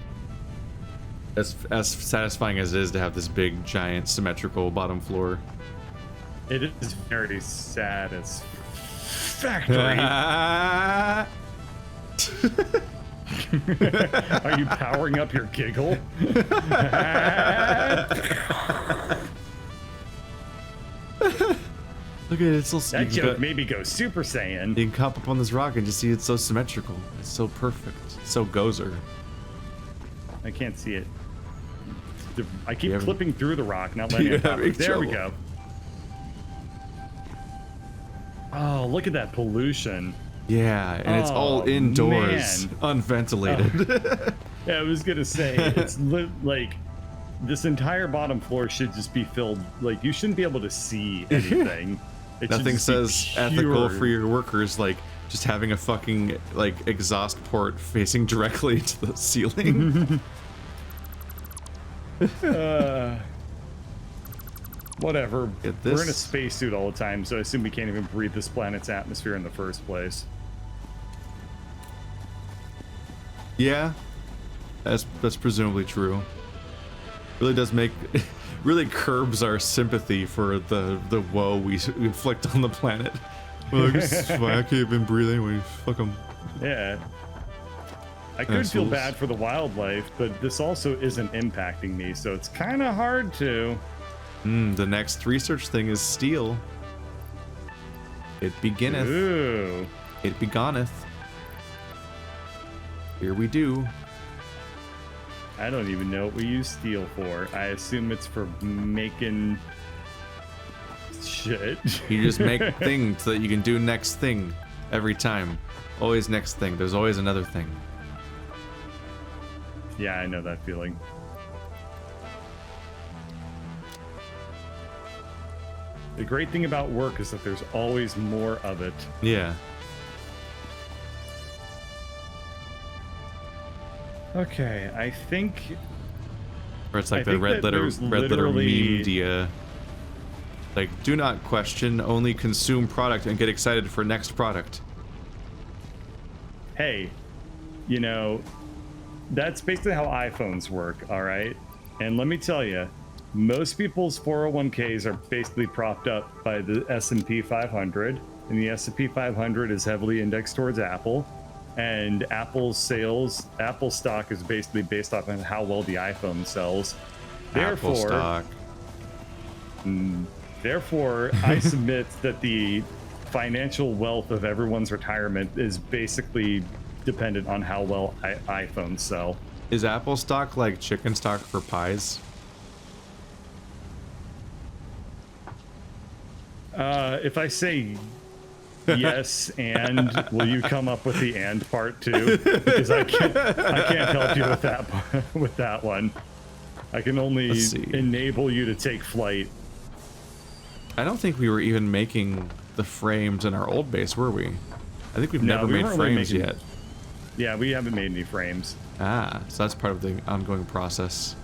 [SPEAKER 1] As satisfying as it is to have this big, giant, symmetrical bottom floor.
[SPEAKER 2] It is very satisfactory. Are you powering up your giggle?
[SPEAKER 1] Look at it, it's so
[SPEAKER 2] That joke maybe go Super Saiyan.
[SPEAKER 1] You can hop up on this rock and just see it's so symmetrical. It's so perfect. It's so gozer.
[SPEAKER 2] I can't see it. I keep flipping through the rock, not letting it happen. There we go. Oh, look at that pollution.
[SPEAKER 1] Yeah, and it's all indoors, unventilated.
[SPEAKER 2] Yeah, I was gonna say, it's like this entire bottom floor should just be filled. Like, you shouldn't be able to see anything.
[SPEAKER 1] Nothing says ethical for your workers like just having a fucking like exhaust port facing directly to the ceiling.
[SPEAKER 2] Whatever.
[SPEAKER 1] We're
[SPEAKER 2] in a spacesuit all the time, so I assume we can't even breathe this planet's atmosphere in the first place.
[SPEAKER 1] Yeah, that's presumably true. Really does make, really curbs our sympathy for the woe we inflict on the planet. Well, I can't even breathe anyway. Fuck them.
[SPEAKER 2] Yeah. I could feel bad for the wildlife, but this also isn't impacting me, so it's kind of hard to.
[SPEAKER 1] The next research thing is steel. It beginneth.
[SPEAKER 2] Ooh.
[SPEAKER 1] It begoneth. Here we do.
[SPEAKER 2] I don't even know what we use steel for. I assume it's for making shit.
[SPEAKER 1] You just make things so that you can do next thing every time. Always next thing. There's always another thing.
[SPEAKER 2] Yeah, I know that feeling. The great thing about work is that there's always more of it.
[SPEAKER 1] Yeah.
[SPEAKER 2] Okay, I think.
[SPEAKER 1] Or it's like the red letter media. Like, do not question, only consume product and get excited for next product.
[SPEAKER 2] Hey, you know, that's basically how iPhones work, all right? And let me tell you, most people's 401ks are basically propped up by the S&P 500, and the S&P 500 is heavily indexed towards Apple. And Apple's Apple stock is basically based off of how well the iPhone sells.
[SPEAKER 1] Apple stock.
[SPEAKER 2] Therefore, I submit that the financial wealth of everyone's retirement is basically dependent on how well iPhones sell.
[SPEAKER 1] Is Apple stock like chicken stock for pies?
[SPEAKER 2] If I say yes, and will you come up with the and part too? Because I can't help you with that with that one. I can only enable you to take flight.
[SPEAKER 1] I don't think we were even making the frames in our old base, were we? I think we've never made frames yet.
[SPEAKER 2] Yeah, we haven't made any frames.
[SPEAKER 1] Ah, so that's part of the ongoing process.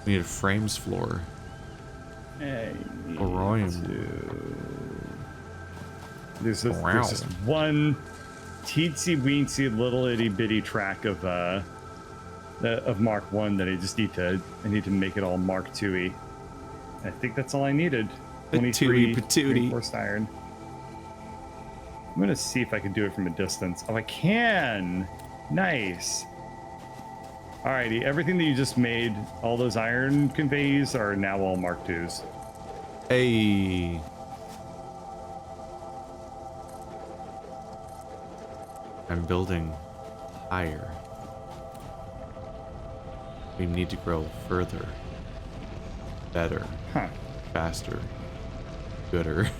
[SPEAKER 1] We need a frames floor.
[SPEAKER 2] There's this one teensy weensy little itty bitty track of Mark 1 that I just need to make it all Mark 2-y. I think that's all I needed. 23 reinforced iron. I'm gonna see if I can do it from a distance. Oh, I can. Nice. Alrighty, everything that you just made, all those iron conveys are now all Mark 2s.
[SPEAKER 1] Hey. I'm building higher. We need to grow further, better, faster, gooder.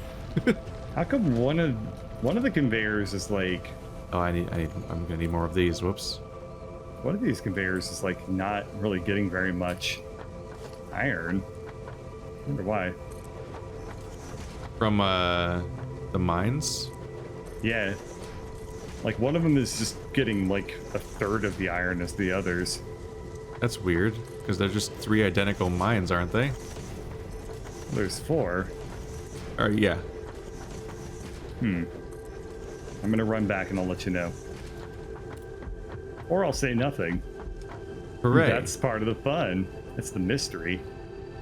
[SPEAKER 2] How come one of the conveyors is like?
[SPEAKER 1] Oh, I'm gonna need more of these. Whoops.
[SPEAKER 2] One of these conveyors is like not really getting very much iron. I wonder why.
[SPEAKER 1] From the mines?
[SPEAKER 2] Yeah. Like one of them is just getting like a third of the iron as the others.
[SPEAKER 1] That's weird, because they're just 3 identical mines, aren't they?
[SPEAKER 2] There's 4.
[SPEAKER 1] Yeah.
[SPEAKER 2] I'm gonna run back and I'll let you know. Or I'll say nothing.
[SPEAKER 1] Hooray.
[SPEAKER 2] That's part of the fun. It's the mystery.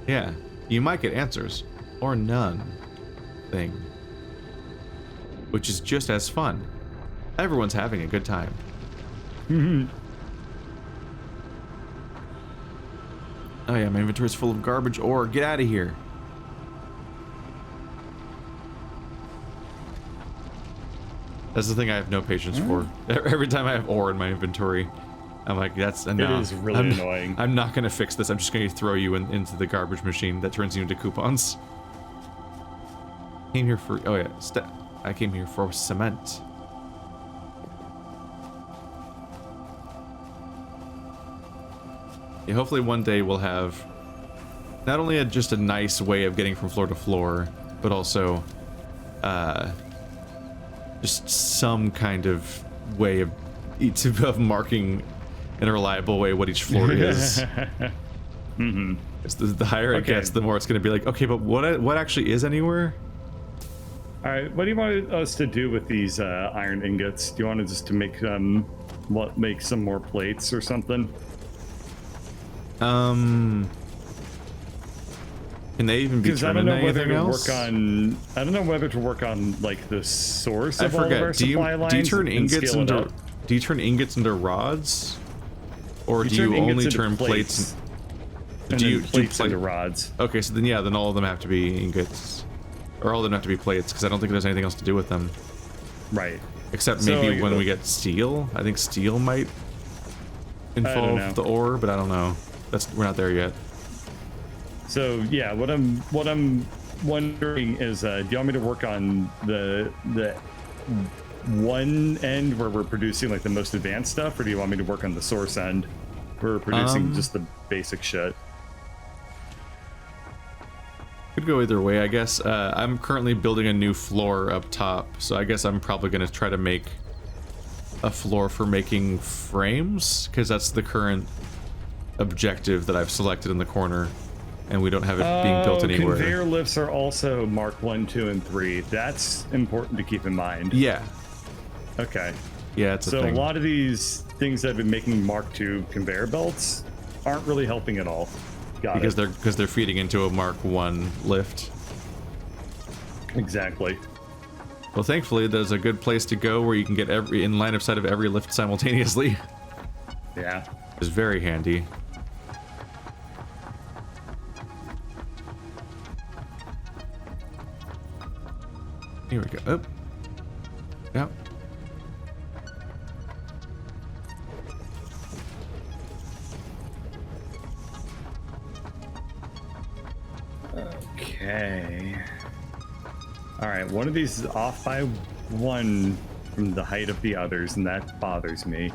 [SPEAKER 1] Yeah. You might get answers. Or none. Thing. Which is just as fun. Everyone's having a good time. Oh yeah, my inventory's full of garbage ore. Get out of here. That's the thing I have no patience for. Every time I have ore in my inventory, I'm like, that's enough.
[SPEAKER 2] It is really annoying.
[SPEAKER 1] I'm not going to fix this. I'm just going to throw you into the garbage machine that turns you into coupons. Came here for... Oh yeah, I came here for cement. Yeah, hopefully one day we'll have not only just a nice way of getting from floor to floor, but also just some kind of way of marking in a reliable way what each floor is. It's the higher it gets, the more it's going to be like, okay, but what actually is anywhere?
[SPEAKER 2] All right, what do you want us to do with these iron ingots? Do you want to just to make make some more plates or something?
[SPEAKER 1] Can they even be turned into anything else?
[SPEAKER 2] I don't know whether to work on like the source of all of our supply lines.
[SPEAKER 1] Do you turn ingots into rods, or do you only turn plates?
[SPEAKER 2] Do you plates into rods?
[SPEAKER 1] Okay, so then all of them have to be ingots, or all of them have to be plates, because I don't think there's anything else to do with them.
[SPEAKER 2] Right.
[SPEAKER 1] Except maybe when we get steel. I think steel might involve the ore, but I don't know. We're not there yet.
[SPEAKER 2] So yeah, what I'm wondering is, do you want me to work on the one end where we're producing like the most advanced stuff, or do you want me to work on the source end where we're producing just the basic shit?
[SPEAKER 1] Could go either way, I guess. I'm currently building a new floor up top, so I guess I'm probably going to try to make a floor for making frames, because that's the current objective that I've selected in the corner, and we don't have it being built anywhere.
[SPEAKER 2] Conveyor lifts are also Mark 1, 2, and 3. That's important to keep in mind.
[SPEAKER 1] Yeah.
[SPEAKER 2] Okay.
[SPEAKER 1] Yeah, it's a thing.
[SPEAKER 2] So a lot of these things that have been making Mark 2 conveyor belts aren't really helping at all. Because
[SPEAKER 1] they're feeding into a Mark 1 lift.
[SPEAKER 2] Exactly.
[SPEAKER 1] Well, thankfully, there's a good place to go where you can get in line of sight of every lift simultaneously.
[SPEAKER 2] Yeah.
[SPEAKER 1] It's very handy. Here we go. Oh. Yep.
[SPEAKER 2] Okay. All right, one of these is off by 1 from the height of the others, and that bothers me.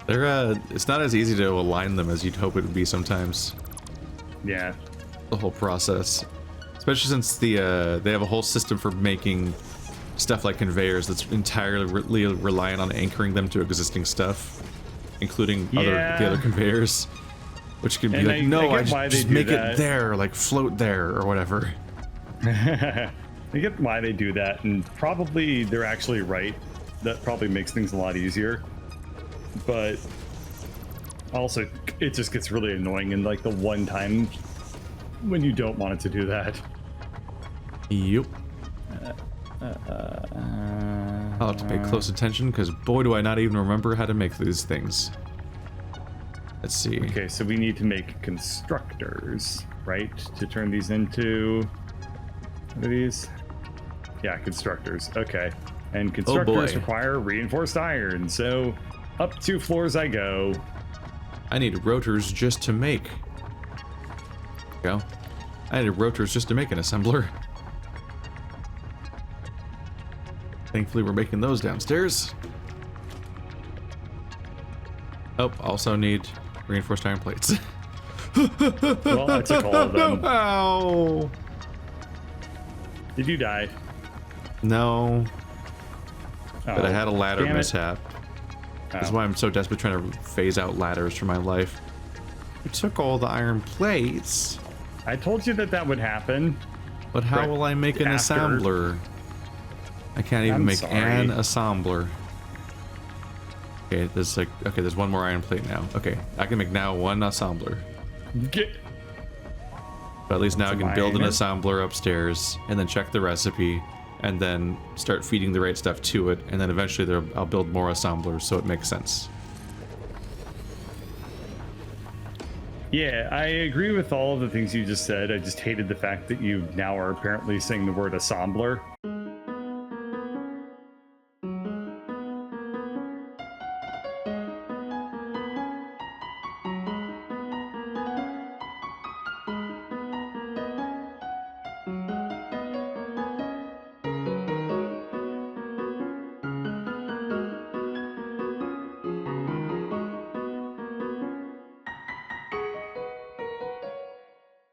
[SPEAKER 1] They're it's not as easy to align them as you'd hope it would be sometimes.
[SPEAKER 2] Yeah.
[SPEAKER 1] The whole process, especially since they have a whole system for making stuff like conveyors that's entirely reliant on anchoring them to existing stuff, including the other conveyors, which can be
[SPEAKER 2] and
[SPEAKER 1] like, no, I just make
[SPEAKER 2] that.
[SPEAKER 1] it there, like float there or whatever.
[SPEAKER 2] I get why they do that, and probably they're actually right. That probably makes things a lot easier. But also, it just gets really annoying in like the one time when you don't want it to do that.
[SPEAKER 1] Yep. I'll have to pay close attention because boy, do I not even remember how to make these things. Let's see.
[SPEAKER 2] Okay, so we need to make constructors, right? To turn these into... What are these? Yeah, constructors. Okay. And constructors require reinforced iron, so up 2 floors I go.
[SPEAKER 1] I need rotors just to make. Go. I need rotors just to make an assembler. Thankfully, we're making those downstairs. Oh, also need reinforced iron plates.
[SPEAKER 2] Well, I took all of them.
[SPEAKER 1] Ow.
[SPEAKER 2] Did you die?
[SPEAKER 1] No.
[SPEAKER 2] Oh,
[SPEAKER 1] But I had a ladder
[SPEAKER 2] damn it.
[SPEAKER 1] mishap. That's why I'm so desperate trying to phase out ladders for my life. You took all the iron plates.
[SPEAKER 2] I told you that that would happen.
[SPEAKER 1] But how will I make an
[SPEAKER 2] after.
[SPEAKER 1] assembler? I can't even make an assembler. Okay, there's one more iron plate now. Okay, I can make now 1 assembler.
[SPEAKER 2] Get.
[SPEAKER 1] But at least now I can build an
[SPEAKER 2] iron.
[SPEAKER 1] assembler upstairs and then check the recipe and then start feeding the right stuff to it, and then eventually I'll build more assemblers so it makes sense.
[SPEAKER 2] Yeah, I agree with all of the things you just said. I just hated the fact that you now are apparently saying the word assembler.